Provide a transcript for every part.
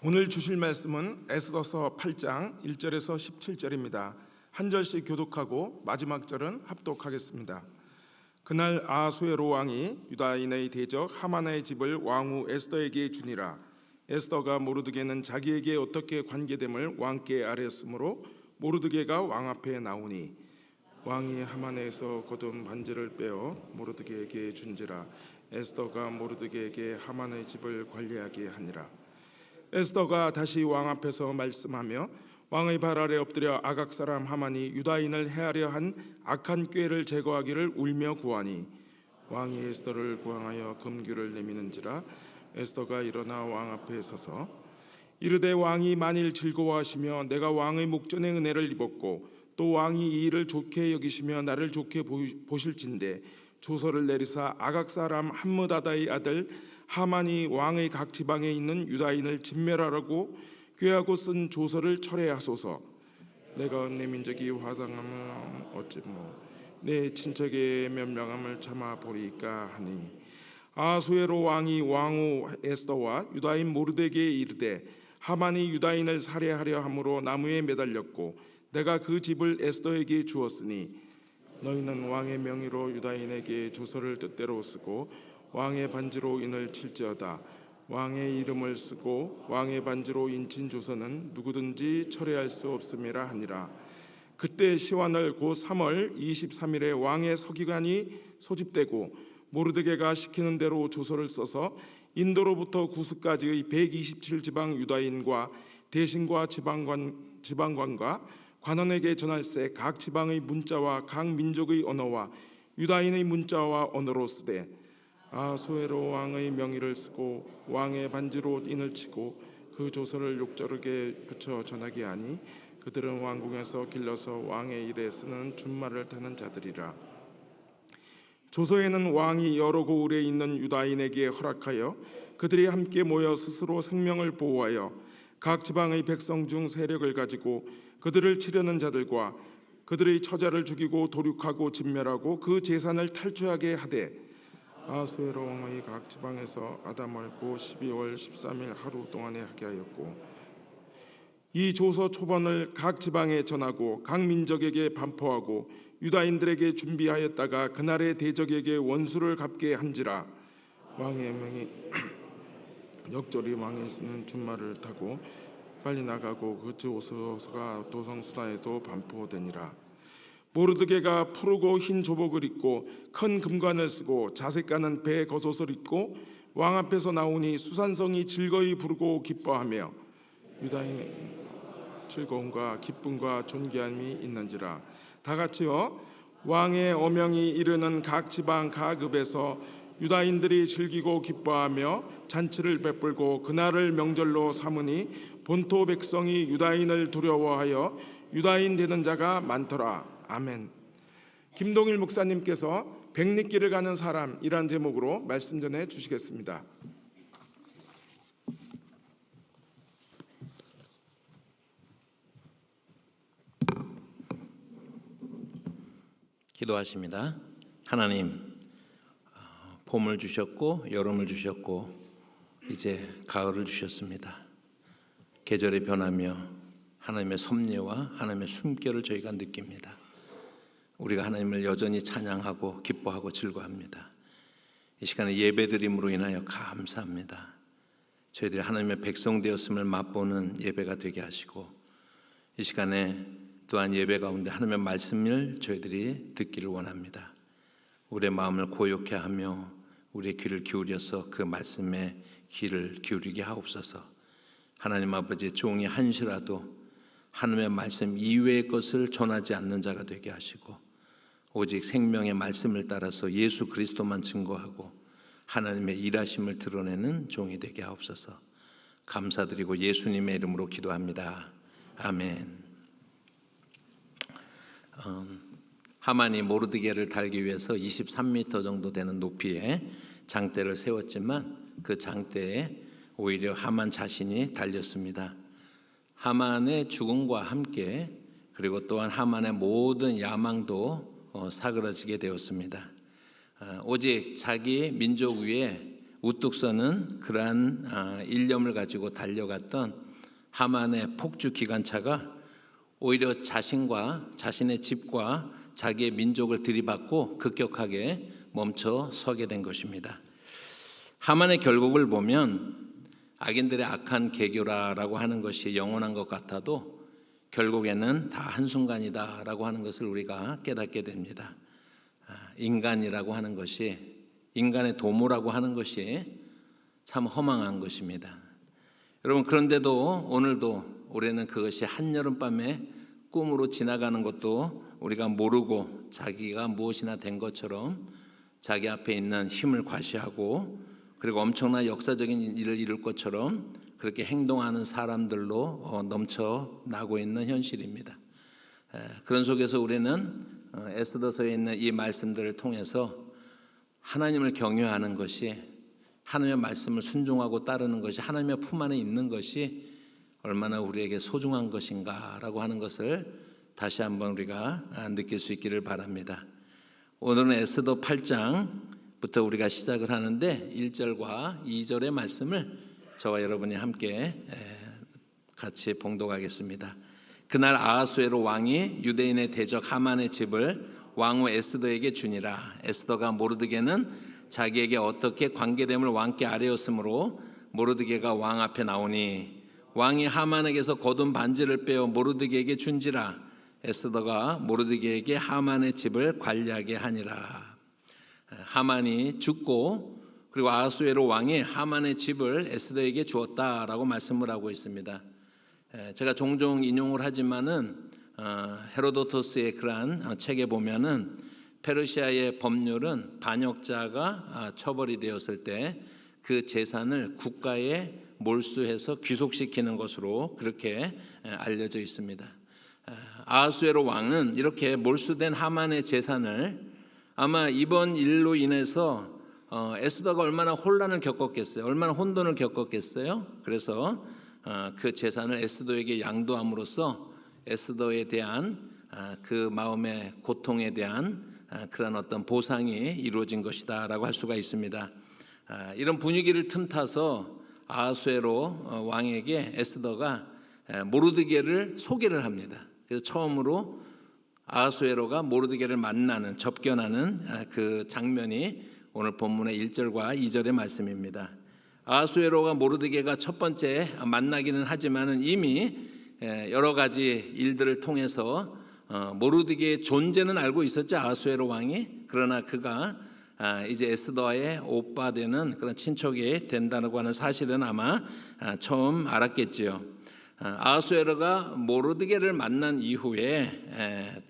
오늘 주실 말씀은 에스더서 8장 1절에서 17절입니다. 한 절씩 교독하고 마지막 절은 합독하겠습니다. 그날 아하수에로 왕이 유다인의 대적 하만의 집을 왕후 에스더에게 주니라. 에스더가 모르드게는 자기에게 어떻게 관계됨을 왕께 아뢰었으므로 모르드게가 왕 앞에 나오니 왕이 하만에서 거둔 반지를 빼어 모르드게에게 준지라. 에스더가 모르드게에게 하만의 집을 관리하게 하니라. 에스더가 다시 왕 앞에서 말씀하며 왕의 발 아래 엎드려 아각 사람 하만이 유다인을 해하려 한 악한 꾀를 제거하기를 울며 구하니 왕이 에스더를 구항하여 금규를 내미는지라. 에스더가 일어나 왕 앞에 서서 이르되 왕이 만일 즐거워하시며 내가 왕의 목전에 은혜를 입었고 또 왕이 이 일을 좋게 여기시며 나를 좋게 보실진대 조서를 내리사 아각 사람 함므다다의 아들 하만이 왕의 각 지방에 있는 유다인을 진멸하라고 꾀하고 쓴 조서를 철회하소서. 내가 내 민족이 화당함을 어찌 내 친척의 면명함을 참아 보리까 하니 아하수에로 왕이 왕후 에스더와 유다인 모르드게에 이르되 하만이 유다인을 살해하려 함으로 나무에 매달렸고 내가 그 집을 에스더에게 주었으니 너희는 왕의 명의로 유다인에게 조서를 뜻대로 쓰고 왕의 반지로 인을 칠지어다. 왕의 이름을 쓰고 왕의 반지로 인친 조서는 누구든지 철회할 수 없음이라 하니라. 그때 시완을 곧 3월 23일에 왕의 서기관이 소집되고 모르드게가 시키는 대로 조서를 써서 인도로부터 구스까지의 127지방 유다인과 대신과 지방관과 관원에게 전할세 각 지방의 문자와 각 민족의 언어와 유다인의 문자와 언어로 쓰되 아하수에로 왕의 명의를 쓰고 왕의 반지로 인을 치고 그 조서를 욕조르게 붙여 전하게 하니 그들은 왕궁에서 길러서 왕의 일에 쓰는 준말을 타는 자들이라. 조서에는 왕이 여러 고을에 있는 유다인에게 허락하여 그들이 함께 모여 스스로 생명을 보호하여 각 지방의 백성 중 세력을 가지고 그들을 치려는 자들과 그들의 처자를 죽이고 도륙하고 진멸하고 그 재산을 탈취하게 하되 아하수에로 왕의 각 지방에서 아담월고 12월 13일 하루 동안에 하게 하였고 이 조서 초본을 각 지방에 전하고 각 민족에게 반포하고 유다인들에게 준비하였다가 그날의 대적에게 원수를 갚게 한지라. 왕의 명이 역절이 왕이 쓰는 준말을 타고 빨리 나가고 그 조서가 도성수다에도 반포되니라. 모르드게가 푸르고 흰 조복을 입고 큰 금관을 쓰고 자색가는 배 겉옷을 입고 왕 앞에서 나오니 수산성이 즐거이 부르고 기뻐하며 유다인의 즐거움과 기쁨과 존귀함이 있는지라. 다같이요 왕의 어명이 이르는 각 지방 각 읍에서 유다인들이 즐기고 기뻐하며 잔치를 베풀고 그날을 명절로 삼으니 본토 백성이 유다인을 두려워하여 유다인 되는 자가 많더라. 아멘. 김동일 목사님께서 백리길을 가는 사람이란 제목으로 말씀 전해 주시겠습니다. 기도하십니다. 하나님, 봄을 주셨고 여름을 주셨고 이제 가을을 주셨습니다. 계절이 변하며 하나님의 섭리와 하나님의 숨결을 저희가 느낍니다. 우리가 하나님을 여전히 찬양하고 기뻐하고 즐거워합니다. 이 시간에 예배드림으로 인하여 감사합니다. 저희들이 하나님의 백성 되었음을 맛보는 예배가 되게 하시고 이 시간에 또한 예배 가운데 하나님의 말씀을 저희들이 듣기를 원합니다. 우리의 마음을 고요케 하며 우리의 귀를 기울여서 그 말씀에 귀를 기울이게 하옵소서. 하나님 아버지, 종이 한시라도 하나님의 말씀 이외의 것을 전하지 않는 자가 되게 하시고 오직 생명의 말씀을 따라서 예수 그리스도만 증거하고 하나님의 일하심을 드러내는 종이 되게 하옵소서. 감사드리고 예수님의 이름으로 기도합니다. 아멘. 하만이 모르드게를 달기 위해서 23m 정도 되는 높이의 장대를 세웠지만 그 장대에 오히려 하만 자신이 달렸습니다. 하만의 죽음과 함께 그리고 또한 하만의 모든 야망도 사그라지게 되었습니다. 오직 자기 민족 위에 우뚝 서는 그러한 일념을 가지고 달려갔던 하만의 폭주 기관차가 오히려 자신과 자신의 집과 자기의 민족을 들이받고 급격하게 멈춰 서게 된 것입니다. 하만의 결국을 보면 악인들의 악한 계교라고 하는 것이 영원한 것 같아도 결국에는 다 한순간이다라고 하는 것을 우리가 깨닫게 됩니다. 인간이라고 하는 것이, 인간의 도모라고 하는 것이 참 허망한 것입니다. 여러분, 그런데도 오늘도 우리는 그것이 한여름밤에 꿈으로 지나가는 것도 우리가 모르고 자기가 무엇이나 된 것처럼 자기 앞에 있는 힘을 과시하고 그리고 엄청난 역사적인 일을 이룰 것처럼 그렇게 행동하는 사람들로 넘쳐나고 있는 현실입니다. 그런 속에서 우리는 에스더서에 있는 이 말씀들을 통해서 하나님을 경외하는 것이, 하나님의 말씀을 순종하고 따르는 것이, 하나님의 품 안에 있는 것이 얼마나 우리에게 소중한 것인가라고 하는 것을 다시 한번 우리가 느낄 수 있기를 바랍니다. 오늘은 에스더 8장부터 우리가 시작을 하는데 1절과 2절의 말씀을 저와 여러분이 함께 같이 봉독하겠습니다. 그날 아하수에로 왕이 유대인의 대적 하만의 집을 왕후 에스더에게 주니라. 에스더가 모르드게는 자기에게 어떻게 관계됨을 왕께 아뢰었으므로 모르드게가 왕 앞에 나오니 왕이 하만에게서 거둔 반지를 빼어 모르드게에게 준지라. 에스더가 모르드게에게 하만의 집을 관리하게 하니라. 하만이 죽고 그리고 아하수에로 왕이 하만의 집을 에스더에게 주었다라고 말씀을 하고 있습니다. 제가 종종 인용을 하지만은 헤로도토스의 그러한 책에 보면은 페르시아의 법률은 반역자가 처벌이 되었을 때 그 재산을 국가에 몰수해서 귀속시키는 것으로 그렇게 알려져 있습니다. 아하수에로 왕은 이렇게 몰수된 하만의 재산을 아마 이번 일로 인해서 에스더가 얼마나 혼란을 겪었겠어요. 얼마나 혼돈을 겪었겠어요. 그래서 그 재산을 에스더에게 양도함으로써 에스더에 대한 그 마음의 고통에 대한 그런 어떤 보상이 이루어진 것이다라고 할 수가 있습니다. 이런 분위기를 틈타서 아하수에로 왕에게 에스더가 모르드게를 소개를 합니다. 그래서 처음으로 아하수에로가 모르드게를 만나는, 접견하는 그 장면이 오늘 본문의 1절과 2절의 말씀입니다. 아하수에로가 모르드게가 첫 번째 만나기는 하지만은 이미 여러 가지 일들을 통해서 모르드게의 존재는 알고 있었죠. 아하수에로 왕이. 그러나 그가 이제 에스더의 오빠 되는 그런 친척이 된다고 하는 사실은 아마 처음 알았겠지요. 아하수에로가 모르드게를 만난 이후에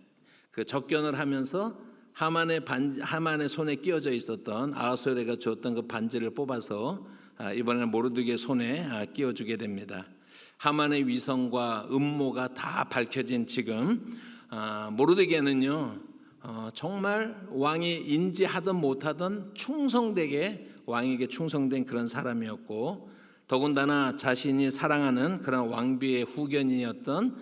그 접견을 하면서 하만의 손에 끼어져 있었던 아하수에로가 주었던 그 반지를 뽑아서 이번에는 모르드게 손에 끼워주게 됩니다. 하만의 위선과 음모가 다 밝혀진 지금 모르드게는요 정말 왕이 인지하든 못하든 충성되게 왕에게 충성된 그런 사람이었고 더군다나 자신이 사랑하는 그런 왕비의 후견인이었던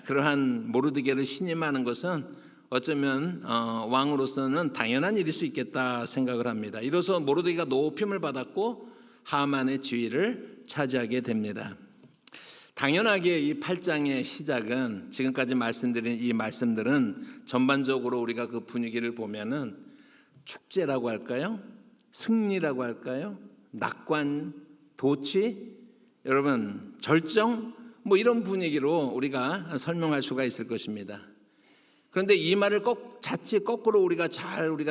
그러한 모르드게를 신임하는 것은 어쩌면 왕으로서는 당연한 일일 수 있겠다 생각을 합니다. 이로써 모르드게가 높임을 받았고 하만의 지위를 차지하게 됩니다. 당연하게 이 8장의 시작은 지금까지 말씀드린 이 말씀들은 전반적으로 우리가 그 분위기를 보면은 축제라고 할까요? 승리라고 할까요? 낙관, 도취, 여러분 절정 뭐 이런 분위기로 우리가 설명할 수가 있을 것입니다. 그런데 이 말을 자칫 거꾸로 우리가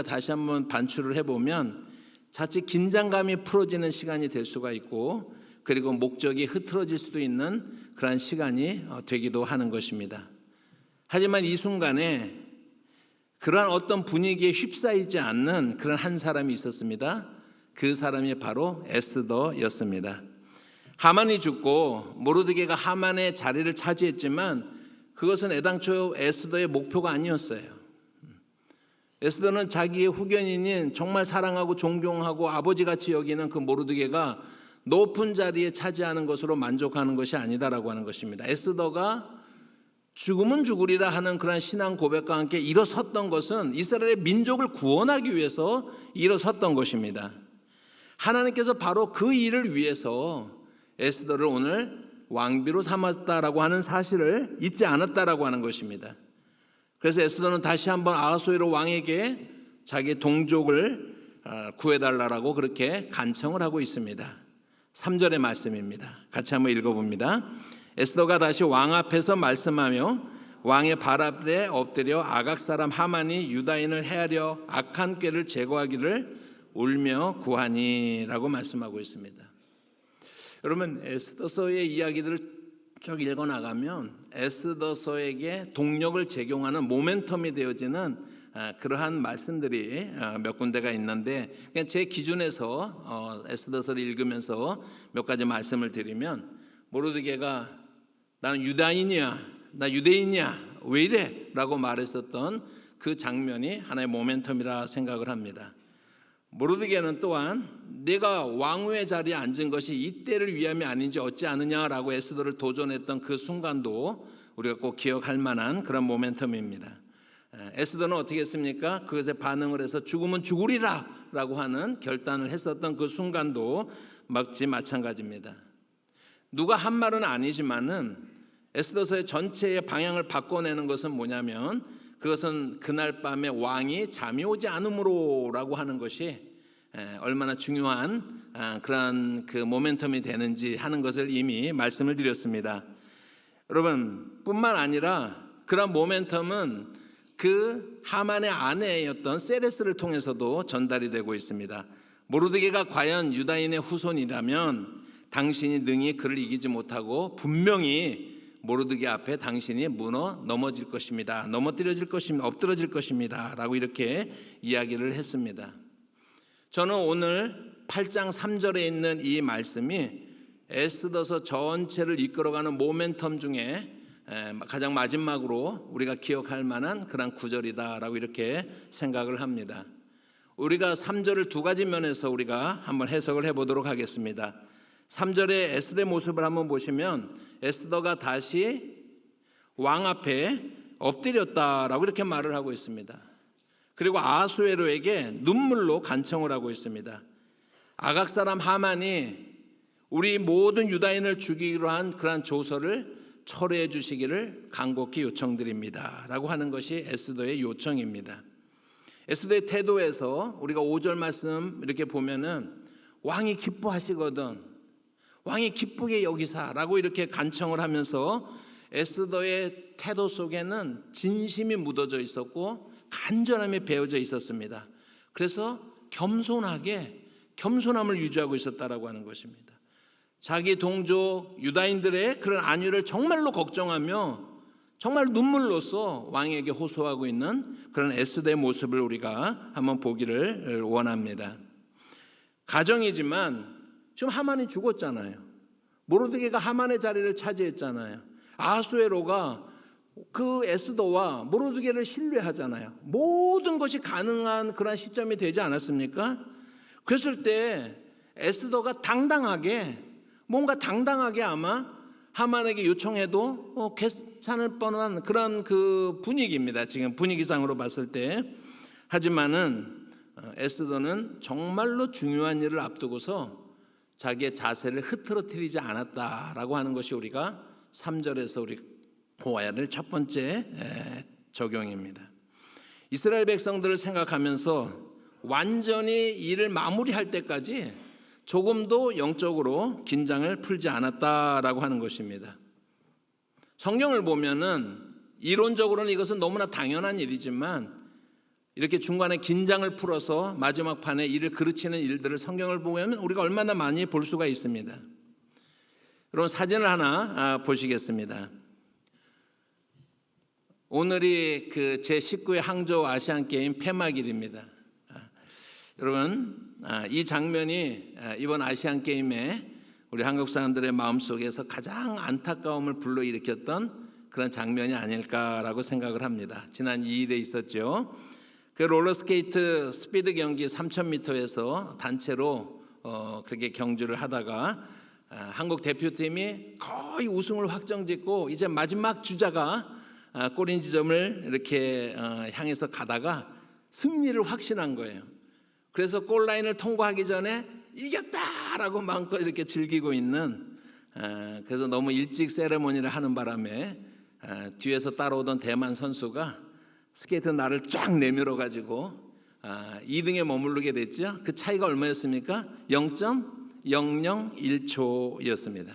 다시 한번 반추를 해보면 자칫 긴장감이 풀어지는 시간이 될 수가 있고 그리고 목적이 흐트러질 수도 있는 그러한 시간이 되기도 하는 것입니다. 하지만 이 순간에 그러한 어떤 분위기에 휩싸이지 않는 그런 한 사람이 있었습니다. 그 사람이 바로 에스더였습니다. 하만이 죽고 모르드게가 하만의 자리를 차지했지만 그것은 애당초 에스더의 목표가 아니었어요. 에스더는 자기의 후견인인 정말 사랑하고 존경하고 아버지같이 여기는 그 모르드게가 높은 자리에 차지하는 것으로 만족하는 것이 아니다라고 하는 것입니다. 에스더가 죽으면 죽으리라 하는 그런 신앙 고백과 함께 일어섰던 것은 이스라엘의 민족을 구원하기 위해서 일어섰던 것입니다. 하나님께서 바로 그 일을 위해서 에스더를 오늘 왕비로 삼았다라고 하는 사실을 잊지 않았다라고 하는 것입니다. 그래서 에스더는 다시 한번 아하수에로 왕에게 자기 동족을 구해달라고 그렇게 간청을 하고 있습니다. 3절의 말씀입니다. 같이 한번 읽어봅니다. 에스더가 다시 왕 앞에서 말씀하며 왕의 발 앞에 엎드려 아각 사람 하만이 유다인을 해하려 악한 꾀를 제거하기를 울며 구하니라고 말씀하고 있습니다. 여러분, 에스더서의 이야기들을 쭉 읽어나가면 에스더서에게 동력을 제공하는 모멘텀이 되어지는 그러한 말씀들이 몇 군데가 있는데, 그냥 제 기준에서 에스더서를 읽으면서 몇 가지 말씀을 드리면, 모르드게가 나는 유다인이야, 나 유대인이야, 왜 이래? 라고 말했었던 그 장면이 하나의 모멘텀이라 생각을 합니다. 모르드게는 또한 내가 왕후의 자리에 앉은 것이 이때를 위함이 아닌지 어찌 아느냐라고 에스더를 도전했던 그 순간도 우리가 꼭 기억할 만한 그런 모멘텀입니다. 에스더는 어떻게 했습니까? 그것에 반응을 해서 죽으면 죽으리라 라고 하는 결단을 했었던 그 순간도 마찬가지입니다. 누가 한 말은 아니지만은 에스더서의 전체의 방향을 바꿔내는 것은 뭐냐면, 그것은 그날 밤에 왕이 잠이 오지 않음으로라고 하는 것이 얼마나 중요한 그런 그 모멘텀이 되는지 하는 것을 이미 말씀을 드렸습니다. 여러분, 뿐만 아니라 그런 모멘텀은 그 하만의 아내였던 세레스를 통해서도 전달이 되고 있습니다. 모르드게가 과연 유다인의 후손이라면 당신이 능히 그를 이기지 못하고 분명히 모르드게 앞에 당신이 넘어질 것입니다. 넘어뜨려질 것입니다. 엎드러질 것입니다. 라고 이렇게 이야기를 했습니다. 저는 오늘 8장 3절에 있는 이 말씀이 에스더서 전체를 이끌어가는 모멘텀 중에 가장 마지막으로 우리가 기억할 만한 그런 구절이다라고 이렇게 생각을 합니다. 우리가 3절을 두 가지 면에서 우리가 한번 해석을 해보도록 하겠습니다. 3절의 에스더의 모습을 한번 보시면 에스더가 다시 왕 앞에 엎드렸다라고 이렇게 말을 하고 있습니다. 그리고 아하수에로에게 눈물로 간청을 하고 있습니다. 아각 사람 하만이 우리 모든 유다인을 죽이기로 한 그러한 조서를 철회해 주시기를 간곡히 요청드립니다 라고 하는 것이 에스더의 요청입니다. 에스더의 태도에서 우리가 5절 말씀 이렇게 보면은 왕이 기뻐하시거든, 왕이 기쁘게 여기사라고 이렇게 간청을 하면서 에스더의 태도 속에는 진심이 묻어져 있었고 간절함이 배어져 있었습니다. 그래서 겸손함을 유지하고 있었다라고 하는 것입니다. 자기 동족 유다인들의 그런 안위를 정말로 걱정하며 정말 눈물로써 왕에게 호소하고 있는 그런 에스더의 모습을 우리가 한번 보기를 원합니다. 가정이지만 지금 하만이 죽었잖아요. 모르드게가 하만의 자리를 차지했잖아요. 아하수에로가 그 에스더와 모르드게를 신뢰하잖아요. 모든 것이 가능한 그런 시점이 되지 않았습니까? 그랬을 때 에스더가 뭔가 당당하게 아마 하만에게 요청해도 괜찮을 뻔한 그런 그 분위기입니다. 지금 분위기상으로 봤을 때. 하지만은 에스더는 정말로 중요한 일을 앞두고서 자기의 자세를 흐트러뜨리지 않았다라고 하는 것이 우리가 3절에서 우리 보아야 될 첫 번째 적용입니다. 이스라엘 백성들을 생각하면서 완전히 일을 마무리할 때까지 조금도 영적으로 긴장을 풀지 않았다라고 하는 것입니다. 성경을 보면은 이론적으로는 이것은 너무나 당연한 일이지만 이렇게 중간에 긴장을 풀어서 마지막 판에 일을 그르치는 일들을 성경을 보면 우리가 얼마나 많이 볼 수가 있습니다. 여러분, 사진을 하나 보시겠습니다. 오늘이 그 제19회 항저우 아시안게임 폐막일입니다. 여러분, 이 장면이 이번 아시안게임에 우리 한국 사람들의 마음속에서 가장 안타까움을 불러일으켰던 그런 장면이 아닐까라고 생각을 합니다. 지난 2일에 있었죠. 그 롤러스케이트 스피드 경기 3000m에서 단체로 그렇게 경주를 하다가 한국 대표팀이 거의 우승을 확정짓고 이제 마지막 주자가 골인 지점을 이렇게 향해서 가다가 승리를 확신한 거예요. 그래서 골라인을 통과하기 전에 이겼다라고 마음껏 이렇게 즐기고 있는, 그래서 너무 일찍 세레모니를 하는 바람에 뒤에서 따라오던 대만 선수가 스케이트 날을 쫙 내밀어 가지고 2등에 머무르게 됐죠. 그 차이가 얼마였습니까? 0.001초였습니다.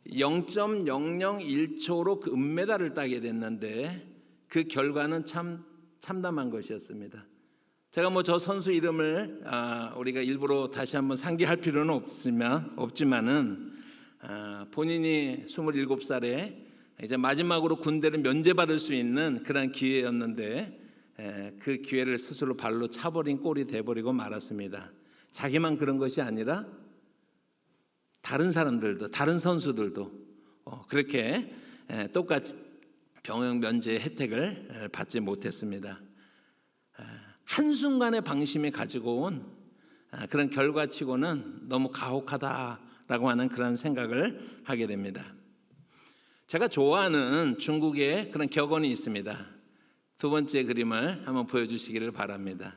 0.001초로 그 은메달을 따게 됐는데 그 결과는 참 참담한 것이었습니다. 제가 뭐 저 선수 이름을 우리가 일부러 다시 한번 상기할 필요는 없지만은 본인이 27살에 이제 마지막으로 군대를 면제받을 수 있는 그런 기회였는데 그 기회를 스스로 발로 차버린 꼴이 돼버리고 말았습니다. 자기만 그런 것이 아니라 다른 사람들도, 다른 선수들도 그렇게 똑같이 병역 면제 혜택을 받지 못했습니다. 한순간의 방심이 가지고 온 그런 결과치고는 너무 가혹하다라고 하는 그런 생각을 하게 됩니다. 제가 좋아하는 중국의 그런 격언이 있습니다. 두 번째 그림을 한번 보여주시기를 바랍니다.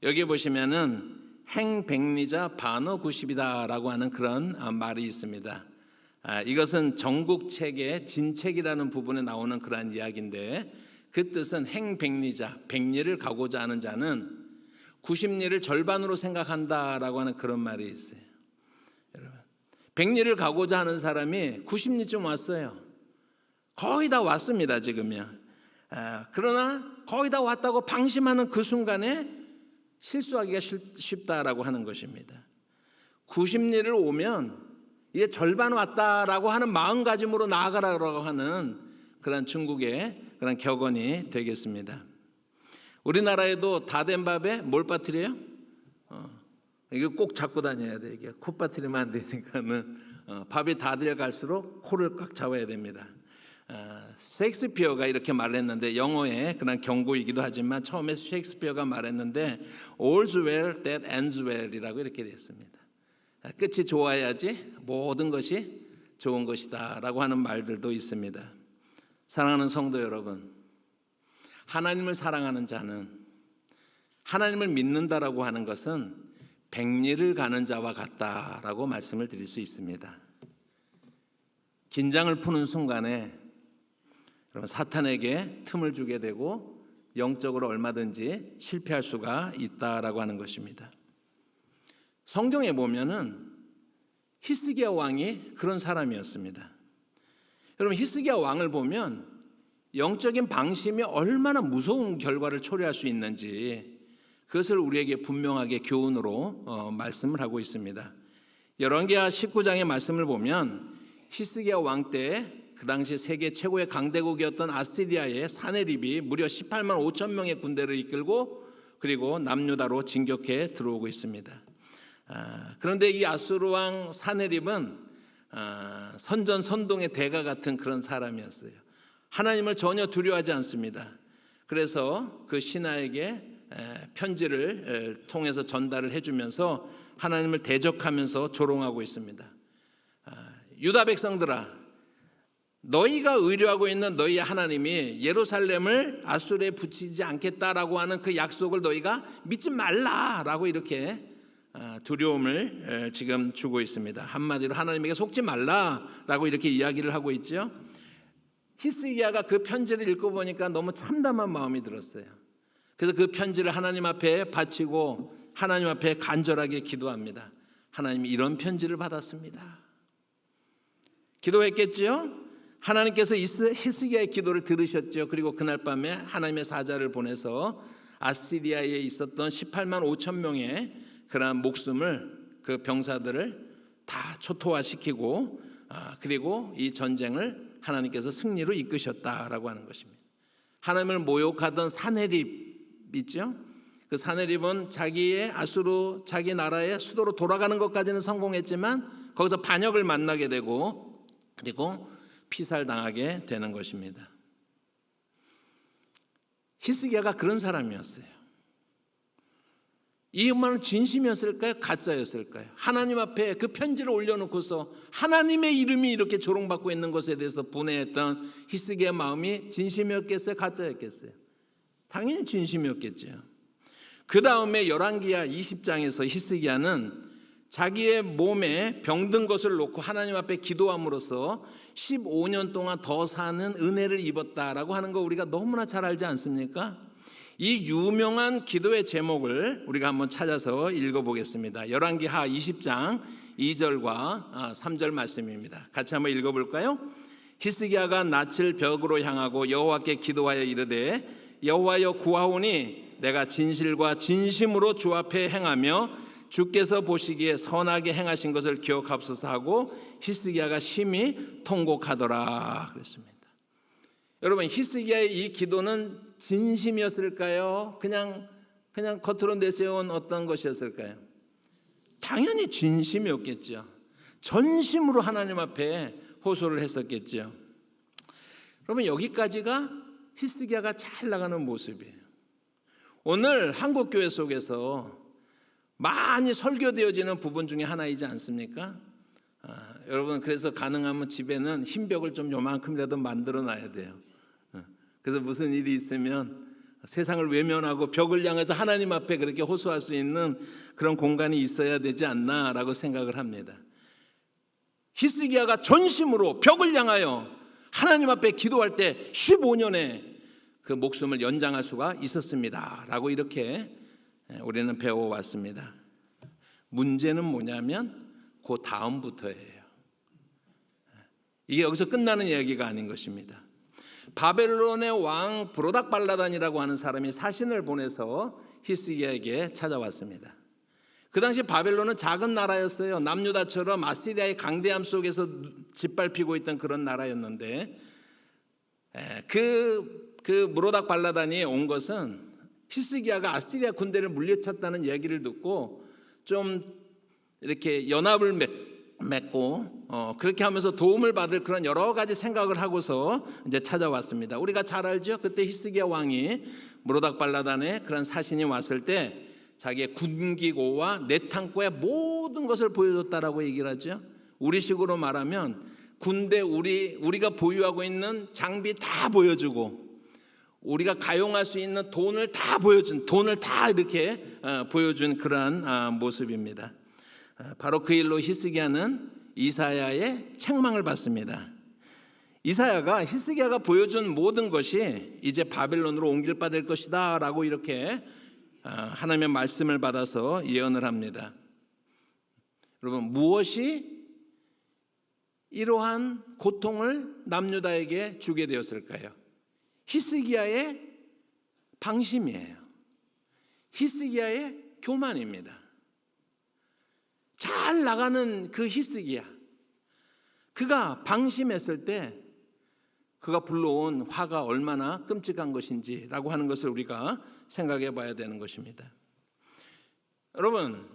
여기 보시면은 행백리자 반어 90이다라고 하는 그런 말이 있습니다. 이것은 정국책의 진책이라는 부분에 나오는 그런 이야기인데 그 뜻은 행백리자, 백리를 가고자 하는 자는 90리를 절반으로 생각한다라고 하는 그런 말이 있어요. 여러분, 백리를 가고자 하는 사람이 90리쯤 왔어요. 거의 다 왔습니다 지금요. 그러나 거의 다 왔다고 방심하는 그 순간에 실수하기가 쉽다라고 하는 것입니다. 90리를 오면 이제 절반 왔다라고 하는 마음가짐으로 나아가라고 하는 그런 중국의 그런 격언이 되겠습니다. 우리나라에도 다 된 밥에 뭘 빠뜨려요? 이거 꼭 잡고 다녀야 돼. 이게 코 빠뜨리면 안 되니까는 밥이 다 되어갈수록 코를 꽉 잡아야 됩니다. 셰익스피어가 이렇게 말했는데 영어의 그런 경고이기도 하지만 처음에 셰익스피어가 말했는데 All's well that ends well이라고 이렇게 됐습니다. 끝이 좋아야지 모든 것이 좋은 것이다라고 하는 말들도 있습니다. 사랑하는 성도 여러분, 하나님을 사랑하는 자는 하나님을 믿는다라고 하는 것은 백리를 가는 자와 같다라고 말씀을 드릴 수 있습니다. 긴장을 푸는 순간에 여러분 사탄에게 틈을 주게 되고 영적으로 얼마든지 실패할 수가 있다라고 하는 것입니다. 성경에 보면은 히스기야 왕이 그런 사람이었습니다. 여러분 히스기야 왕을 보면 영적인 방심이 얼마나 무서운 결과를 초래할 수 있는지 그것을 우리에게 분명하게 교훈으로 말씀을 하고 있습니다. 열왕기하 19장의 말씀을 보면 히스기야 왕 때 그 당시 세계 최고의 강대국이었던 아시리아의 사네립이 무려 18만 5천 명의 군대를 이끌고 그리고 남유다로 진격해 들어오고 있습니다. 그런데 이 아수르 왕 사네립은 선전선동의 대가 같은 그런 사람이었어요. 하나님을 전혀 두려워하지 않습니다. 그래서 그 신하에게 편지를 통해서 전달을 해주면서 하나님을 대적하면서 조롱하고 있습니다. 유다 백성들아, 너희가 의뢰하고 있는 너희 하나님이 예루살렘을 아수르에 붙이지 않겠다라고 하는 그 약속을 너희가 믿지 말라라고 이렇게 두려움을 지금 주고 있습니다. 한마디로 하나님에게 속지 말라라고 이렇게 이야기를 하고 있죠. 히스기야가 그 편지를 읽고 보니까 너무 참담한 마음이 들었어요. 그래서 그 편지를 하나님 앞에 바치고 하나님 앞에 간절하게 기도합니다. 하나님, 이런 편지를 받았습니다. 기도했겠지요? 하나님께서 히스기야의 기도를 들으셨죠. 그리고 그날 밤에 하나님의 사자를 보내서 아시리아에 있었던 18만 5천 명의 그러한 목숨을, 그 병사들을 다 초토화시키고 그리고 이 전쟁을 하나님께서 승리로 이끄셨다라고 하는 것입니다. 하나님을 모욕하던 사네립 있죠? 그 사네립은 자기의 아수르, 자기 나라의 수도로 돌아가는 것까지는 성공했지만 거기서 반역을 만나게 되고 그리고 피살당하게 되는 것입니다. 히스기야가 그런 사람이었어요. 이 말은 진심이었을까요? 가짜였을까요? 하나님 앞에 그 편지를 올려놓고서 하나님의 이름이 이렇게 조롱받고 있는 것에 대해서 분해했던 히스기야의 마음이 진심이었겠어요? 가짜였겠어요? 당연히 진심이었겠죠. 그 다음에 열왕기하 20장에서 히스기야는 자기의 몸에 병든 것을 놓고 하나님 앞에 기도함으로써 15년 동안 더 사는 은혜를 입었다라고 하는 거 우리가 너무나 잘 알지 않습니까? 이 유명한 기도의 제목을 우리가 한번 찾아서 읽어보겠습니다. 열왕기하 20장 2절과 3절 말씀입니다. 같이 한번 읽어볼까요? 히스기야가 낯을 벽으로 향하고 여호와께 기도하여 이르되 여호와여 구하오니 내가 진실과 진심으로 주 앞에 행하며 주께서 보시기에 선하게 행하신 것을 기억하옵소서 하고 히스기야가 심히 통곡하더라 그랬습니다. 여러분, 히스기야의 이 기도는 진심이었을까요? 그냥 겉으로 내세운 어떤 것이었을까요? 당연히 진심이었겠죠. 전심으로 하나님 앞에 호소를 했었겠죠. 여러분, 여기까지가 히스기야가 잘 나가는 모습이에요. 오늘 한국교회 속에서 많이 설교되어지는 부분 중에 하나이지 않습니까? 여러분, 그래서 가능하면 집에는 흰 벽을 좀 요만큼이라도 만들어 놔야 돼요. 그래서 무슨 일이 있으면 세상을 외면하고 벽을 향해서 하나님 앞에 그렇게 호소할 수 있는 그런 공간이 있어야 되지 않나라고 생각을 합니다. 히스기야가 전심으로 벽을 향하여 하나님 앞에 기도할 때 15년의 그 목숨을 연장할 수가 있었습니다 라고 이렇게 우리는 배워왔습니다. 문제는 뭐냐면 그 다음부터예요. 이게 여기서 끝나는 이야기가 아닌 것입니다. 바벨론의 왕 브로닥발라단이라고 하는 사람이 사신을 보내서 히스기야에게 찾아왔습니다. 그 당시 바벨론은 작은 나라였어요. 남유다처럼 아시리아의 강대함 속에서 짓밟히고 있던 그런 나라였는데 그 브로닥발라단이 온 것은 히스기야가 아시리아 군대를 물리쳤다는 얘기를 듣고 좀 이렇게 연합을 맺고 그렇게 하면서 도움을 받을 그런 여러 가지 생각을 하고서 이제 찾아왔습니다. 우리가 잘 알죠. 그때 히스기야 왕이 브로닥발라단에 그런 사신이 왔을 때 자기의 군기고와 내탕고의 모든 것을 보여줬다라고 얘기를 하죠. 우리식으로 말하면 군대 우리가 보유하고 있는 장비 다 보여주고 우리가 가용할 수 있는 돈을 다 이렇게 보여준 그런 모습입니다. 바로 그 일로 히스기야는 이사야의 책망을 받습니다. 이사야가 히스기야가 보여준 모든 것이 이제 바벨론으로 옮길 것이다 라고 이렇게 하나님의 말씀을 받아서 예언을 합니다. 여러분, 무엇이 이러한 고통을 남유다에게 주게 되었을까요? 히스기야의 방심이에요. 히스기야의 교만입니다. 잘 나가는 그 히스기야, 그가 방심했을 때 그가 불러온 화가 얼마나 끔찍한 것인지라고 하는 것을 우리가 생각해 봐야 되는 것입니다. 여러분,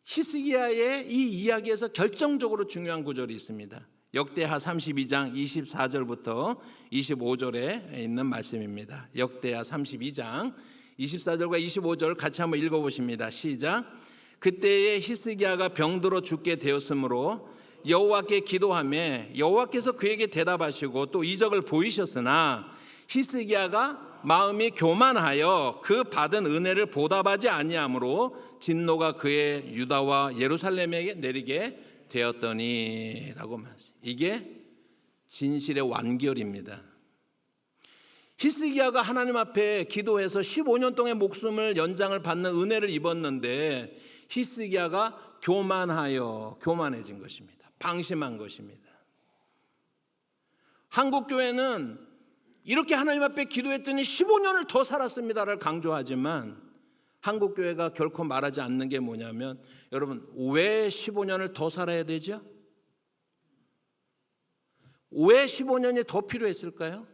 히스기야의 이 이야기에서 결정적으로 중요한 구절이 있습니다. 역대하 32장 24절부터 25절에 있는 말씀입니다. 역대하 32장 24절과 25절 같이 한번 읽어보십니다. 시작. 그때에 히스기야가 병들어 죽게 되었으므로 여호와께 기도하며 여호와께서 그에게 대답하시고 또 이적을 보이셨으나 히스기야가 마음이 교만하여 그 받은 은혜를 보답하지 아니하므로 진노가 그의 유다와 예루살렘에게 내리게 되었더니라고 말씀. 이게 진실의 완결입니다. 히스기야가 하나님 앞에 기도해서 15년 동안 목숨을 연장을 받는 은혜를 입었는데 히스기야가 교만해진 것입니다. 방심한 것입니다. 한국 교회는 이렇게 하나님 앞에 기도했더니 15년을 더 살았습니다를 강조하지만 한국 교회가 결코 말하지 않는 게 뭐냐면, 여러분, 왜 15년을 더 살아야 되죠? 왜 15년이 더 필요했을까요?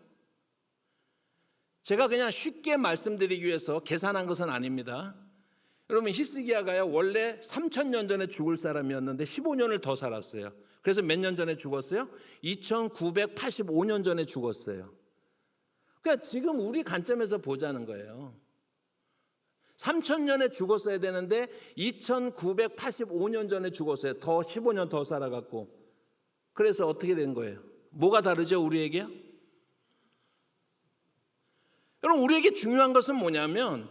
제가 그냥 쉽게 말씀드리기 위해서 계산한 것은 아닙니다. 여러분, 히스기야가요 원래 3,000년 전에 죽을 사람이었는데 15년을 더 살았어요. 그래서 몇 년 전에 죽었어요? 2985년 전에 죽었어요. 그러니까 지금 우리 관점에서 보자는 거예요. 3,000년에 죽었어야 되는데 2985년 전에 죽었어요. 더 15년 더 살아갔고. 그래서 어떻게 된 거예요? 뭐가 다르죠, 우리에게요? 여러분, 우리에게 중요한 것은 뭐냐면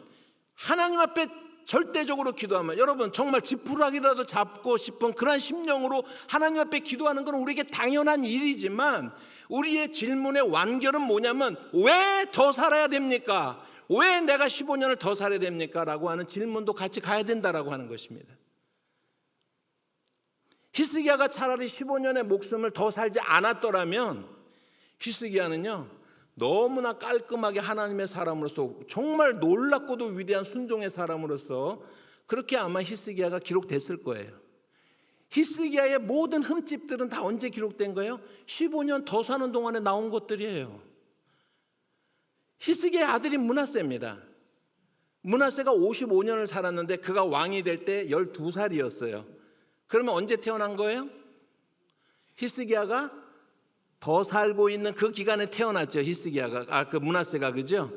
하나님 앞에 절대적으로 기도하면, 여러분 정말 지푸라기라도 잡고 싶은 그런 심령으로 하나님 앞에 기도하는 건 우리에게 당연한 일이지만, 우리의 질문의 완결은 뭐냐면 왜 더 살아야 됩니까? 왜 내가 15년을 더 살아야 됩니까? 라고 하는 질문도 같이 가야 된다라고 하는 것입니다. 히스기야가 차라리 15년의 목숨을 더 살지 않았더라면, 히스기야는요 너무나 깔끔하게 하나님의 사람으로서 정말 놀랍고도 위대한 순종의 사람으로서 그렇게 아마 히스기야가 기록됐을 거예요. 히스기야의 모든 흠집들은 다 언제 기록된 거예요? 15년 더 사는 동안에 나온 것들이에요. 히스기야의 아들이 므낫세입니다. 므낫세가 55년을 살았는데 그가 왕이 될 때 12살이었어요. 그러면 언제 태어난 거예요? 히스기야가 더 살고 있는 그 기간에 태어났죠. 히스기야가, 그 므낫세가, 그죠?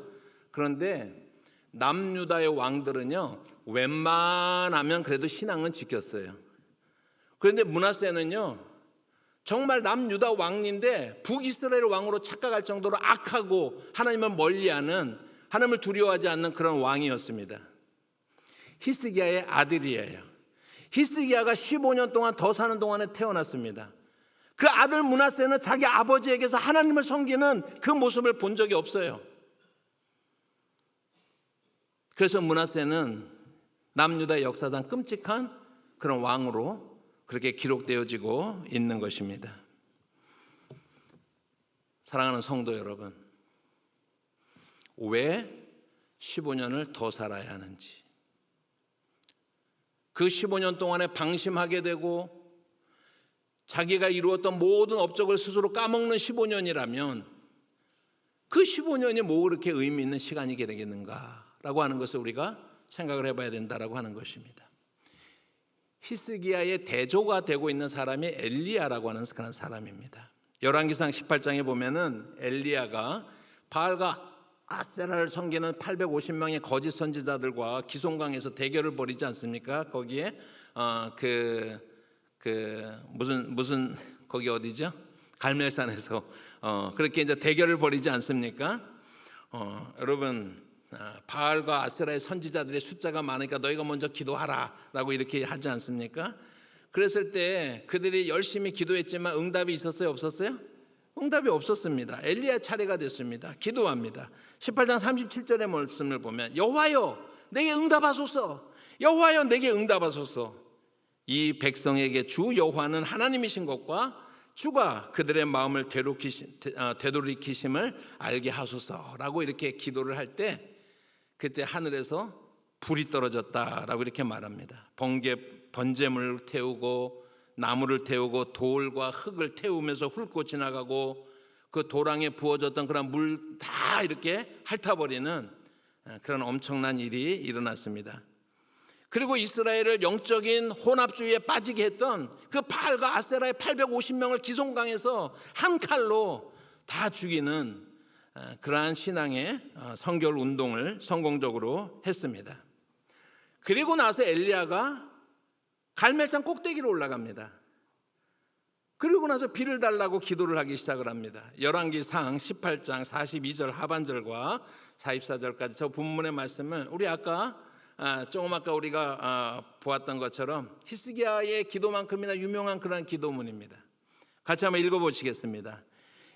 그런데 남유다의 왕들은요 웬만하면 그래도 신앙은 지켰어요. 그런데 므낫세는요 정말 남유다 왕인데 북이스라엘 왕으로 착각할 정도로 악하고 하나님을 멀리하는, 하나님을 두려워하지 않는 그런 왕이었습니다. 히스기야의 아들이에요. 히스기야가 15년 동안 더 사는 동안에 태어났습니다. 그 아들 므낫세는 자기 아버지에게서 하나님을 섬기는 그 모습을 본 적이 없어요. 그래서 므낫세는 남유다의 역사상 끔찍한 그런 왕으로 그렇게 기록되어지고 있는 것입니다. 사랑하는 성도 여러분, 왜 15년을 더 살아야 하는지, 그 15년 동안에 방심하게 되고 자기가 이루었던 모든 업적을 스스로 까먹는 15년이라면 그 15년이 뭐 그렇게 의미 있는 시간이 되겠는가라고 하는 것을 우리가 생각을 해봐야 된다라고 하는 것입니다. 히스기야의 대조가 되고 있는 사람이 엘리야라고 하는 그런 사람입니다. 열왕기상 18장에 보면은 엘리야가 바알과 아세라를 섬기는 850명의 거짓 선지자들과 기송강에서 대결을 벌이지 않습니까? 거기에 무슨 거기 어디죠? 갈멜산에서 그렇게 이제 대결을 벌이지 않습니까? 여러분, 바알과 아세라의 선지자들의 숫자가 많으니까 너희가 먼저 기도하라라고 이렇게 하지 않습니까? 그랬을 때 그들이 열심히 기도했지만 응답이 있었어요, 없었어요? 응답이 없었습니다. 엘리야 차례가 됐습니다. 기도합니다. 18장 37절의 말씀을 보면 여호와여 내게 응답하소서, 여호와여 내게 응답하소서. 이 백성에게 주 여호와는 하나님이신 것과 주가 그들의 마음을 되돌이키심을 알게 하소서라고 이렇게 기도를 할 때, 그때 하늘에서 불이 떨어졌다라고 이렇게 말합니다. 번제물을 태우고 나무를 태우고 돌과 흙을 태우면서 훑고 지나가고 그 도랑에 부어졌던 그런 물 다 이렇게 핥아버리는 그런 엄청난 일이 일어났습니다. 그리고 이스라엘을 영적인 혼합주의에 빠지게 했던 그 바알과 아세라의 850명을 기송강에서 한 칼로 다 죽이는 그러한 신앙의 성결 운동을 성공적으로 했습니다. 그리고 나서 엘리야가 갈멜산 꼭대기로 올라갑니다. 그리고 나서 비를 달라고 기도를 하기 시작을 합니다. 열왕기상 18장 42절 하반절과 44절까지 저 본문의 말씀은 우리 아까 우리가 보았던 것처럼 히스기야의 기도만큼이나 유명한 그런 기도문입니다. 같이 한번 읽어보시겠습니다.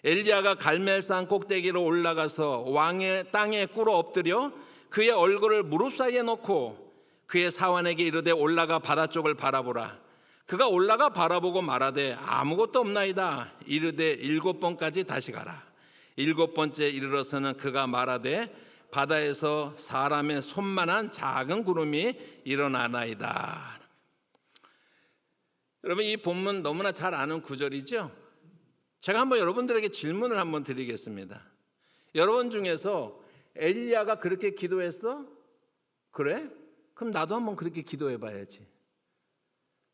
엘리야가 갈멜산 꼭대기로 올라가서 왕의 땅에 꿇어 엎드려 그의 얼굴을 무릎 사이에 놓고 그의 사환에게 이르되 올라가 바다 쪽을 바라보라. 그가 올라가 바라보고 말하되 아무것도 없나이다. 이르되 7번까지 다시 가라. 7번째 이르러서는 그가 말하되 바다에서 사람의 손만한 작은 구름이 일어나나이다. 여러분, 이 본문 너무나 잘 아는 구절이죠. 제가 한번 여러분들에게 질문을 한번 드리겠습니다. 여러분 중에서 엘리야가 그렇게 기도했어? 그래? 그럼 나도 한번 그렇게 기도해 봐야지.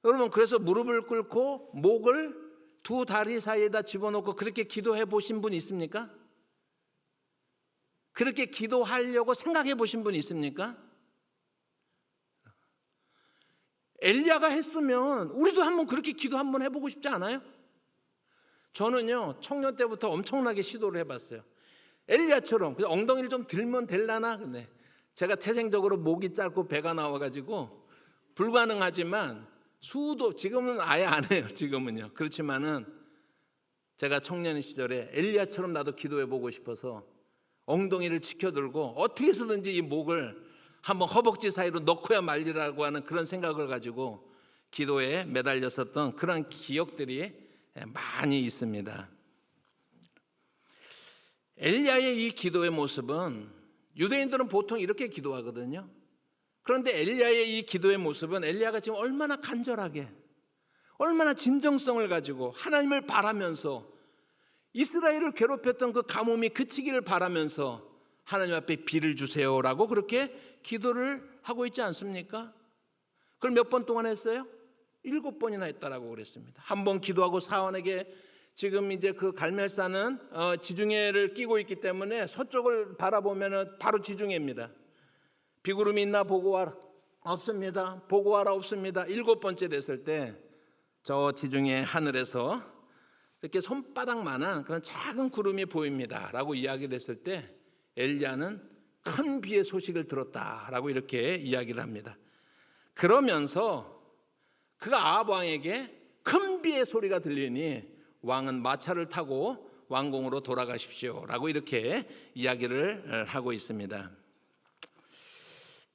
여러분, 그래서 무릎을 꿇고 목을 두 다리 사이에다 집어넣고 그렇게 기도해 보신 분 있습니까? 그렇게 기도하려고 생각해 보신 분 있습니까? 엘리야가 했으면 우리도 한번 그렇게 기도 한번 해보고 싶지 않아요? 저는요 청년 때부터 엄청나게 시도를 해봤어요. 엘리야처럼 엉덩이를 좀 들면 될라나, 근데 제가 태생적으로 목이 짧고 배가 나와가지고 불가능하지만 수도 지금은 아예 안 해요. 지금은요. 그렇지만은 제가 청년 시절에 엘리야처럼 나도 기도해 보고 싶어서 엉덩이를 치켜들고 어떻게 해서든지 이 목을 한번 허벅지 사이로 넣고야 말리라고 하는 그런 생각을 가지고 기도에 매달렸었던 그런 기억들이 많이 있습니다. 엘리야의 이 기도의 모습은 유대인들은 보통 이렇게 기도하거든요. 그런데 엘리야의 이 기도의 모습은 엘리야가 지금 얼마나 간절하게, 얼마나 진정성을 가지고 하나님을 바라면서 이스라엘을 괴롭혔던 그 가뭄이 그치기를 바라면서 하나님 앞에 비를 주세요라고 그렇게 기도를 하고 있지 않습니까? 그걸 몇 번 동안 했어요? 7번이나 했다라고 그랬습니다. 한 번 기도하고 사원에게 지금 이제 그 갈멜산은 지중해를 끼고 있기 때문에 서쪽을 바라보면 바로 지중해입니다. 비구름이 있나 보고 와라. 없습니다. 보고 와라. 없습니다. 7번째 됐을 때 저 지중해 하늘에서 이렇게 손바닥만한 그런 작은 구름이 보입니다 라고 이야기를 했을 때 엘리야는 큰 비의 소식을 들었다라고 이렇게 이야기를 합니다. 그러면서 그 아합 왕에게 큰 비의 소리가 들리니 왕은 마차를 타고 왕궁으로 돌아가십시오 라고 이렇게 이야기를 하고 있습니다.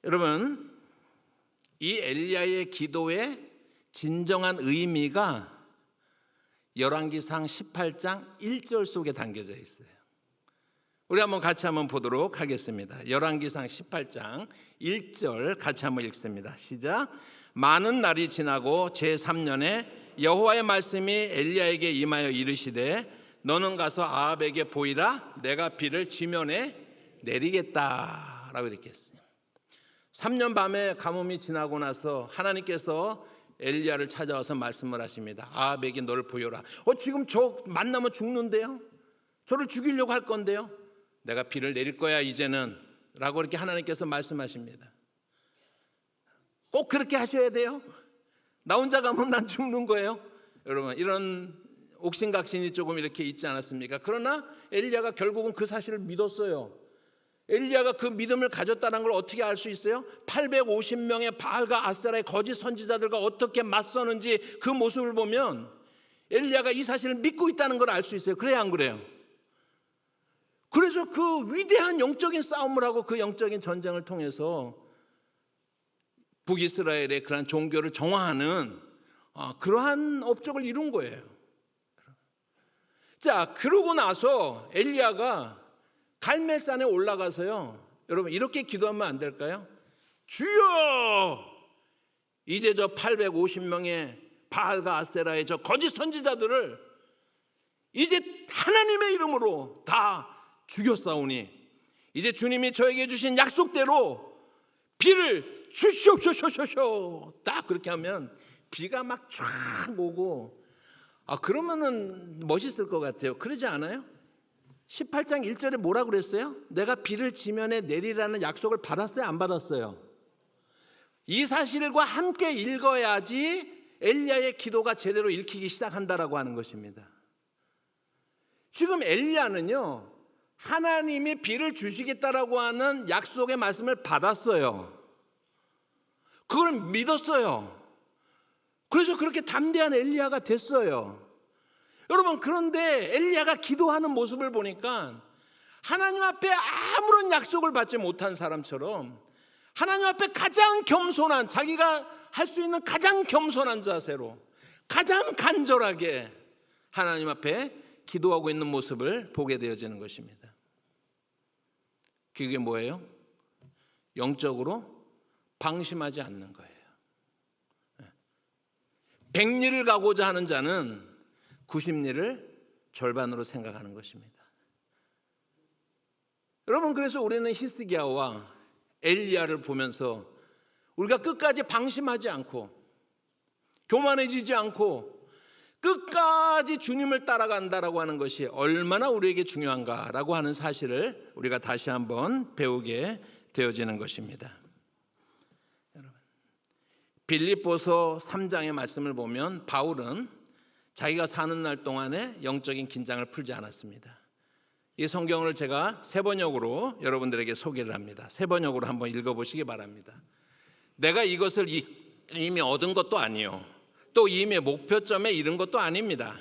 여러분, 이 엘리야의 기도의 진정한 의미가 열왕기상 18장 1절 속에 담겨져 있어요. 우리 한번 같이 한번 보도록 하겠습니다. 열왕기상 18장 1절 같이 한번 읽습니다. 시작. 많은 날이 지나고 제3년에 여호와의 말씀이 엘리야에게 임하여 이르시되 너는 가서 아합에게 보이라. 내가 비를 지면에 내리겠다라고 이렇게 했어요. 3년 밤에 가뭄이 지나고 나서 하나님께서 엘리야를 찾아와서 말씀을 하십니다. 아합에게 너를 보여라. 지금 저 만나면 죽는데요. 저를 죽이려고 할 건데요. 내가 비를 내릴 거야 이제는 라고 이렇게 하나님께서 말씀하십니다. 꼭 그렇게 하셔야 돼요? 나 혼자 가면 난 죽는 거예요? 여러분, 이런 옥신각신이 조금 이렇게 있지 않았습니까? 그러나 엘리야가 결국은 그 사실을 믿었어요. 엘리야가 그 믿음을 가졌다는 걸 어떻게 알 수 있어요? 850명의 바알과 아세라의 거짓 선지자들과 어떻게 맞서는지 그 모습을 보면 엘리야가 이 사실을 믿고 있다는 걸 알 수 있어요. 그래야 안 그래요? 그래서 그 위대한 영적인 싸움을 하고 그 영적인 전쟁을 통해서 북이스라엘의 그러한 종교를 정화하는 그러한 업적을 이룬 거예요. 자, 그러고 나서 엘리야가 갈멜산에 올라가서요. 여러분, 이렇게 기도하면 안 될까요? 주여! 이제 저 850명의 바알과 아세라의 저 거짓 선지자들을 이제 하나님의 이름으로 다 죽였사오니 이제 주님이 저에게 주신 약속대로 비를 주시옵소서. 딱 그렇게 하면 비가 막 쫙 오고 그러면은 멋있을 것 같아요. 그러지 않아요? 18장 1절에 뭐라 그랬어요? 내가 비를 지면에 내리라는 약속을 받았어요? 안 받았어요? 이 사실과 함께 읽어야지 엘리야의 기도가 제대로 읽히기 시작한다라고 하는 것입니다. 지금 엘리야는요, 하나님이 비를 주시겠다라고 하는 약속의 말씀을 받았어요. 그걸 믿었어요. 그래서 그렇게 담대한 엘리야가 됐어요. 여러분, 그런데 엘리야가 기도하는 모습을 보니까 하나님 앞에 아무런 약속을 받지 못한 사람처럼 하나님 앞에 가장 겸손한, 자기가 할 수 있는 가장 겸손한 자세로 가장 간절하게 하나님 앞에 기도하고 있는 모습을 보게 되어지는 것입니다. 그게 뭐예요? 영적으로 방심하지 않는 거예요. 백리를 가고자 하는 자는 90리를 절반으로 생각하는 것입니다. 여러분, 그래서 우리는 히스기야와 엘리야를 보면서 우리가 끝까지 방심하지 않고 교만해지지 않고 끝까지 주님을 따라간다라고 하는 것이 얼마나 우리에게 중요한가라고 하는 사실을 우리가 다시 한번 배우게 되어지는 것입니다. 여러분, 빌립보서 3장의 말씀을 보면 바울은 자기가 사는 날 동안에 영적인 긴장을 풀지 않았습니다. 이 성경을 제가 세 번역으로 여러분들에게 소개를 합니다. 세 번역으로 한번 읽어보시기 바랍니다. 내가 이것을 이미 얻은 것도 아니요, 또 이미 목표점에 이른 것도 아닙니다.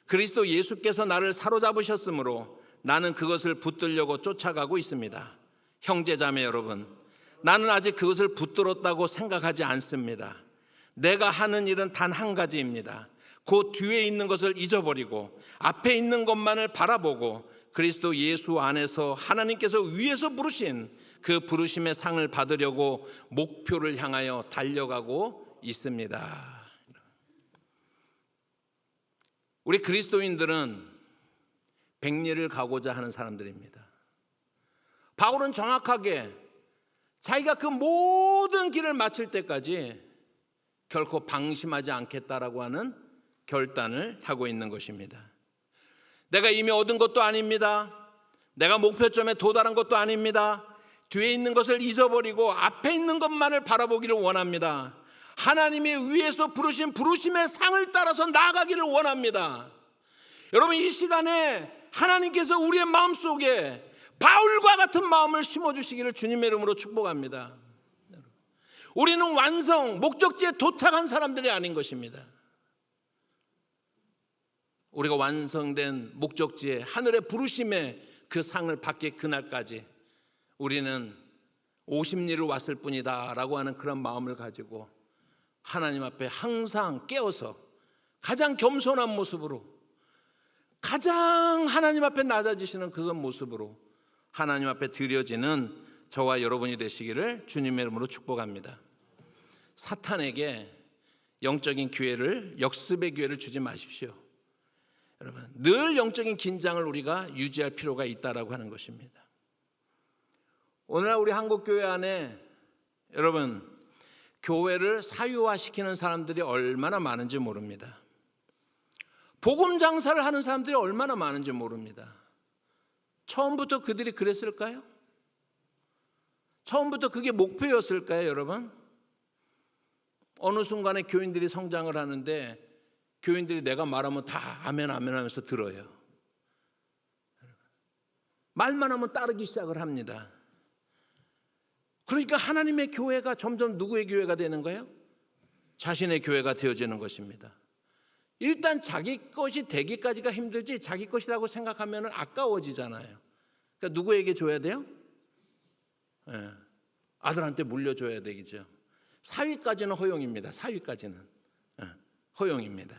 그리스도 예수께서 나를 사로잡으셨으므로 나는 그것을 붙들려고 쫓아가고 있습니다. 형제자매 여러분, 나는 아직 그것을 붙들었다고 생각하지 않습니다. 내가 하는 일은 단 한 가지입니다. 그 뒤에 있는 것을 잊어버리고 앞에 있는 것만을 바라보고 그리스도 예수 안에서 하나님께서 위에서 부르신 그 부르심의 상을 받으려고 목표를 향하여 달려가고 있습니다. 우리 그리스도인들은 백리를 가고자 하는 사람들입니다. 바울은 정확하게 자기가 그 모든 길을 마칠 때까지 결코 방심하지 않겠다라고 하는 결단을 하고 있는 것입니다. 내가 이미 얻은 것도 아닙니다. 내가 목표점에 도달한 것도 아닙니다. 뒤에 있는 것을 잊어버리고 앞에 있는 것만을 바라보기를 원합니다. 하나님이 위에서 부르신 부르심의 상을 따라서 나아가기를 원합니다. 여러분, 이 시간에 하나님께서 우리의 마음속에 바울과 같은 마음을 심어주시기를 주님의 이름으로 축복합니다. 우리는 완성, 목적지에 도착한 사람들이 아닌 것입니다. 우리가 완성된 목적지에 하늘의 부르심의 그 상을 받기 그날까지 우리는 50리를 왔을 뿐이다 라고 하는 그런 마음을 가지고 하나님 앞에 항상 깨어서 가장 겸손한 모습으로, 가장 하나님 앞에 낮아지시는 그런 모습으로 하나님 앞에 드려지는 저와 여러분이 되시기를 주님의 이름으로 축복합니다. 사탄에게 영적인 기회를, 역습의 기회를 주지 마십시오. 여러분, 늘 영적인 긴장을 우리가 유지할 필요가 있다라고 하는 것입니다. 오늘날 우리 한국교회 안에 여러분, 교회를 사유화시키는 사람들이 얼마나 많은지 모릅니다. 복음 장사를 하는 사람들이 얼마나 많은지 모릅니다. 처음부터 그들이 그랬을까요? 처음부터 그게 목표였을까요, 여러분? 어느 순간에 교인들이 성장을 하는데 교인들이 내가 말하면 다 아멘 아멘 하면서 들어요. 말만 하면 따르기 시작을 합니다. 그러니까 하나님의 교회가 점점 누구의 교회가 되는 거예요? 자신의 교회가 되어지는 것입니다. 일단 자기 것이 되기까지가 힘들지 자기 것이라고 생각하면 아까워지잖아요. 그러니까 누구에게 줘야 돼요? 아들한테 물려줘야 되겠죠. 사위까지는 허용입니다. 사위까지는 허용입니다.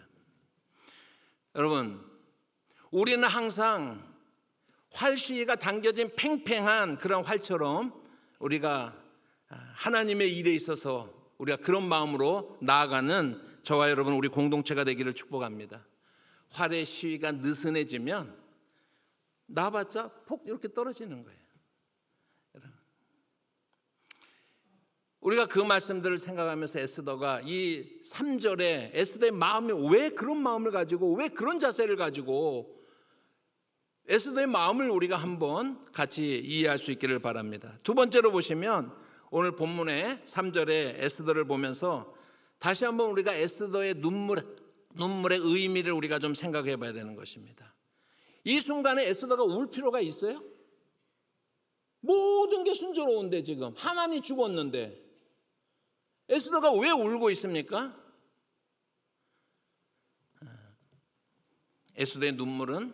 여러분, 우리는 항상 활시위가 당겨진 팽팽한 그런 활처럼 우리가 하나님의 일에 있어서 우리가 그런 마음으로 나아가는 저와 여러분 우리 공동체가 되기를 축복합니다. 활의 시위가 느슨해지면 나봤자 폭 이렇게 떨어지는 거예요. 우리가 그 말씀들을 생각하면서 에스더가 이 3절에 에스더의 마음이 왜 그런 마음을 가지고 왜 그런 자세를 가지고 에스더의 마음을 우리가 한번 같이 이해할 수 있기를 바랍니다. 두 번째로 보시면 오늘 본문의 3절에 에스더를 보면서 다시 한번 우리가 에스더의 눈물의 의미를 우리가 좀 생각해 봐야 되는 것입니다. 이 순간에 에스더가 울 필요가 있어요? 모든 게 순조로운데 지금 하만이 죽었는데 에스더가 왜 울고 있습니까? 에스더의 눈물은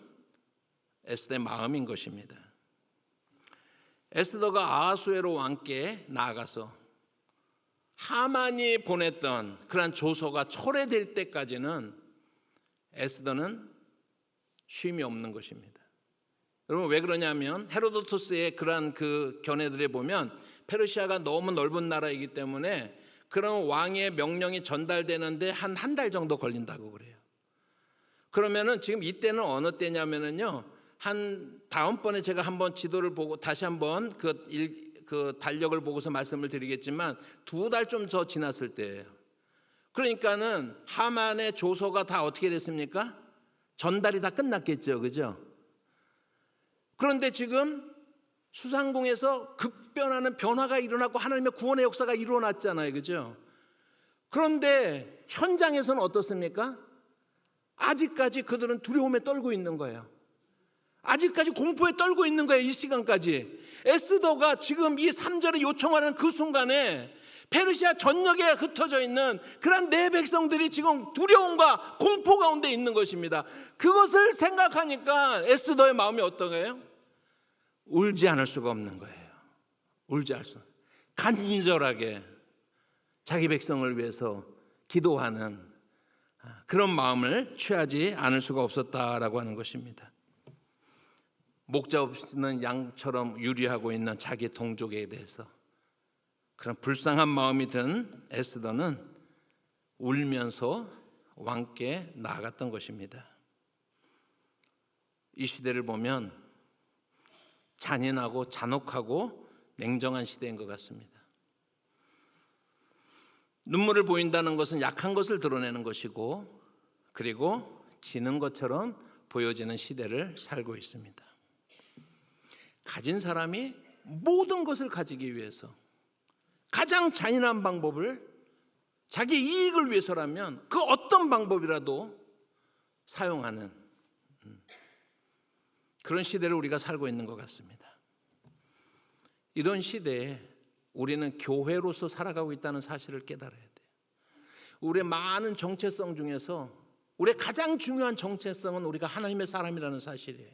에스더의 마음인 것입니다. 에스더가 아하수에로 왕께 나아가서 하만이 보냈던 그러한 조서가 철회될 때까지는 에스더는 쉼이 없는 것입니다. 여러분, 왜 그러냐면 헤로도토스의 그러한 그 견해들에 보면 페르시아가 너무 넓은 나라이기 때문에 그런 왕의 명령이 전달되는데 한 달 정도 걸린다고 그래요. 그러면은 지금 이때는 어느 때냐면은요, 한 다음번에 제가 한번 지도를 보고 다시 한번 그 달력을 보고서 말씀을 드리겠지만 2달 좀 더 지났을 때예요. 그러니까는 하만의 조서가 다 어떻게 됐습니까? 전달이 다 끝났겠죠, 그죠? 그런데 지금 수상궁에서 급변하는 변화가 일어나고 하나님의 구원의 역사가 일어났잖아요, 그죠? 그런데 현장에서는 어떻습니까? 아직까지 그들은 두려움에 떨고 있는 거예요. 아직까지 공포에 떨고 있는 거예요. 이 시간까지. 에스더가 지금 이 3절에 요청하는 그 순간에 페르시아 전역에 흩어져 있는 그런 내 백성들이 지금 두려움과 공포 가운데 있는 것입니다. 그것을 생각하니까 에스더의 마음이 어떤가요? 울지 않을 수가 없는 거예요. 울지 않을 수. 간절하게 자기 백성을 위해서 기도하는 그런 마음을 취하지 않을 수가 없었다라고 하는 것입니다. 목자 없이는 양처럼 유리하고 있는 자기 동족에 대해서 그런 불쌍한 마음이 든 에스더는 울면서 왕께 나아갔던 것입니다. 이 시대를 보면 잔인하고 잔혹하고 냉정한 시대인 것 같습니다. 눈물을 보인다는 것은 약한 것을 드러내는 것이고, 그리고 지는 것처럼 보여지는 시대를 살고 있습니다. 가진 사람이 모든 것을 가지기 위해서 가장 잔인한 방법을 자기 이익을 위해서라면 그 어떤 방법이라도 사용하는 그런 시대를 우리가 살고 있는 것 같습니다. 이런 시대에 우리는 교회로서 살아가고 있다는 사실을 깨달아야 돼요. 우리의 많은 정체성 중에서 우리의 가장 중요한 정체성은 우리가 하나님의 사람이라는 사실이에요.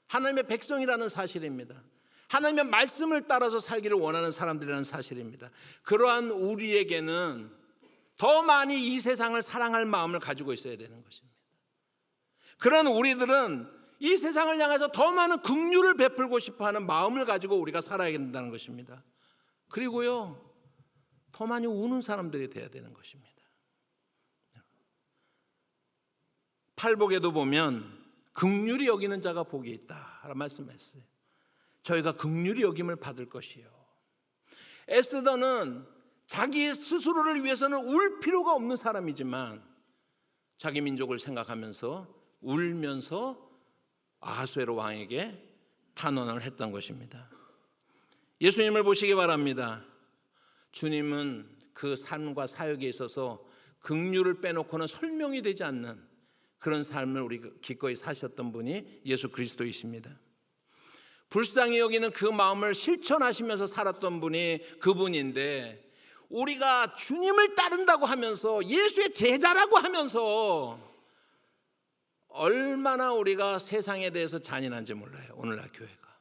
하나님의 백성이라는 사실입니다. 하나님의 말씀을 따라서 살기를 원하는 사람들이라는 사실입니다. 그러한 우리에게는 더 많이 이 세상을 사랑할 마음을 가지고 있어야 되는 것입니다. 그런 우리들은 이 세상을 향해서 더 많은 긍휼을 베풀고 싶어하는 마음을 가지고 우리가 살아야 된다는 것입니다. 그리고요, 더 많이 우는 사람들이 돼야 되는 것입니다. 팔복에도 보면 긍휼히 여기는 자가 복이 있다라고 말씀했어요. 저희가 긍휼히 여김을 받을 것이요. 에스더는 자기 스스로를 위해서는 울 필요가 없는 사람이지만 자기 민족을 생각하면서 울면서 아하수에로 왕에게 탄원을 했던 것입니다. 예수님을 보시기 바랍니다. 주님은 그 삶과 사역에 있어서 긍휼을 빼놓고는 설명이 되지 않는 그런 삶을 우리 기꺼이 사셨던 분이 예수 그리스도이십니다. 불쌍히 여기는 그 마음을 실천하시면서 살았던 분이 그분인데, 우리가 주님을 따른다고 하면서 예수의 제자라고 하면서 얼마나 우리가 세상에 대해서 잔인한지 몰라요. 오늘날 교회가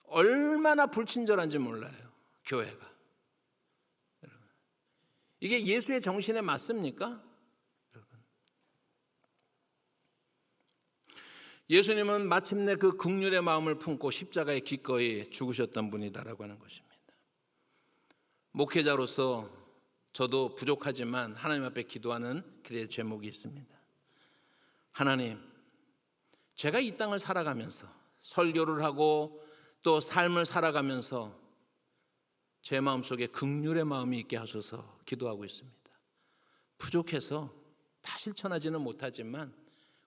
얼마나 불친절한지 몰라요. 교회가. 이게 예수의 정신에 맞습니까? 예수님은 마침내 그 긍휼의 마음을 품고 십자가에 기꺼이 죽으셨던 분이다라고 하는 것입니다. 목회자로서 저도 부족하지만 하나님 앞에 기도하는 기도의 제목이 있습니다. 하나님, 제가 이 땅을 살아가면서 설교를 하고 또 삶을 살아가면서 제 마음속에 긍휼의 마음이 있게 하소서 기도하고 있습니다. 부족해서 다 실천하지는 못하지만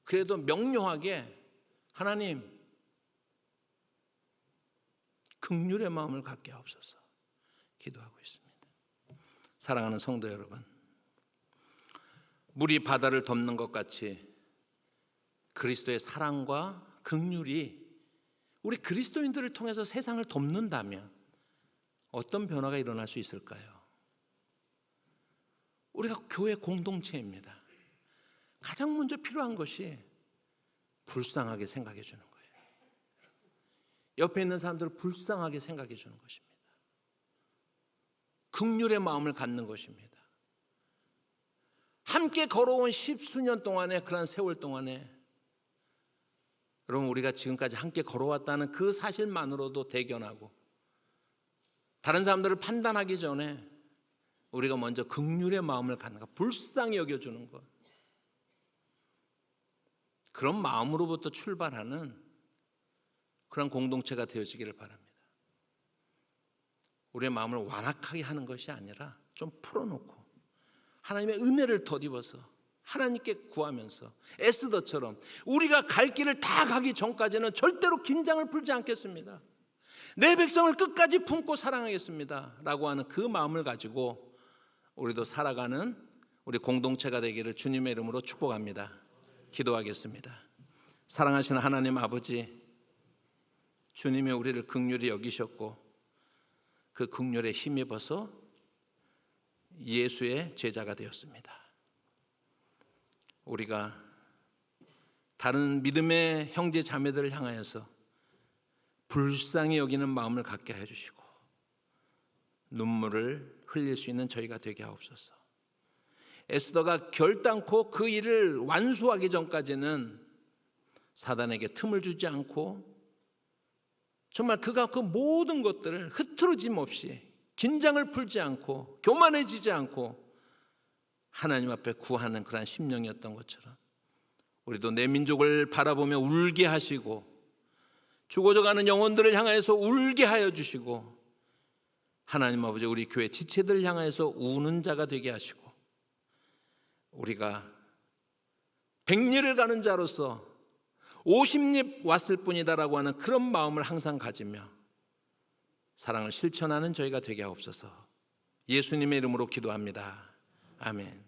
그래도 명료하게 하나님, 긍휼의 마음을 갖게 하옵소서 기도하고 있습니다. 사랑하는 성도 여러분, 물이 바다를 덮는 것 같이 그리스도의 사랑과 긍휼이 우리 그리스도인들을 통해서 세상을 덮는다면 어떤 변화가 일어날 수 있을까요? 우리가 교회 공동체입니다. 가장 먼저 필요한 것이 불쌍하게 생각해 주는 거예요. 옆에 있는 사람들을 불쌍하게 생각해 주는 것입니다. 긍휼의 마음을 갖는 것입니다. 함께 걸어온 십수년 동안에, 그런 세월 동안에 여러분, 우리가 지금까지 함께 걸어왔다는 그 사실만으로도 대견하고, 다른 사람들을 판단하기 전에 우리가 먼저 긍휼의 마음을 갖는 것, 불쌍히 여겨주는 것, 그런 마음으로부터 출발하는 그런 공동체가 되어지기를 바랍니다. 우리의 마음을 완악하게 하는 것이 아니라 좀 풀어놓고 하나님의 은혜를 덧입어서 하나님께 구하면서 에스더처럼 우리가 갈 길을 다 가기 전까지는 절대로 긴장을 풀지 않겠습니다. 내 백성을 끝까지 품고 사랑하겠습니다 라고 하는 그 마음을 가지고 우리도 살아가는 우리 공동체가 되기를 주님의 이름으로 축복합니다. 기도하겠습니다. 사랑하시는 하나님 아버지, 주님이 우리를 긍휼히 여기셨고 그 긍휼에 힘입어서 예수의 제자가 되었습니다. 우리가 다른 믿음의 형제 자매들을 향하여서 불쌍히 여기는 마음을 갖게 해주시고 눈물을 흘릴 수 있는 저희가 되게 하옵소서. 에스더가 결단코 그 일을 완수하기 전까지는 사단에게 틈을 주지 않고 정말 그가 그 모든 것들을 흐트러짐 없이 긴장을 풀지 않고 교만해지지 않고 하나님 앞에 구하는 그러한 심령이었던 것처럼 우리도 내 민족을 바라보며 울게 하시고 죽어져가는 영혼들을 향하여서 울게 하여 주시고 하나님 아버지 우리 교회 지체들을 향하여서 우는 자가 되게 하시고 우리가 100리를 가는 자로서 50리 왔을 뿐이다라고 하는 그런 마음을 항상 가지며 사랑을 실천하는 저희가 되게 하옵소서. 예수님의 이름으로 기도합니다. 아멘.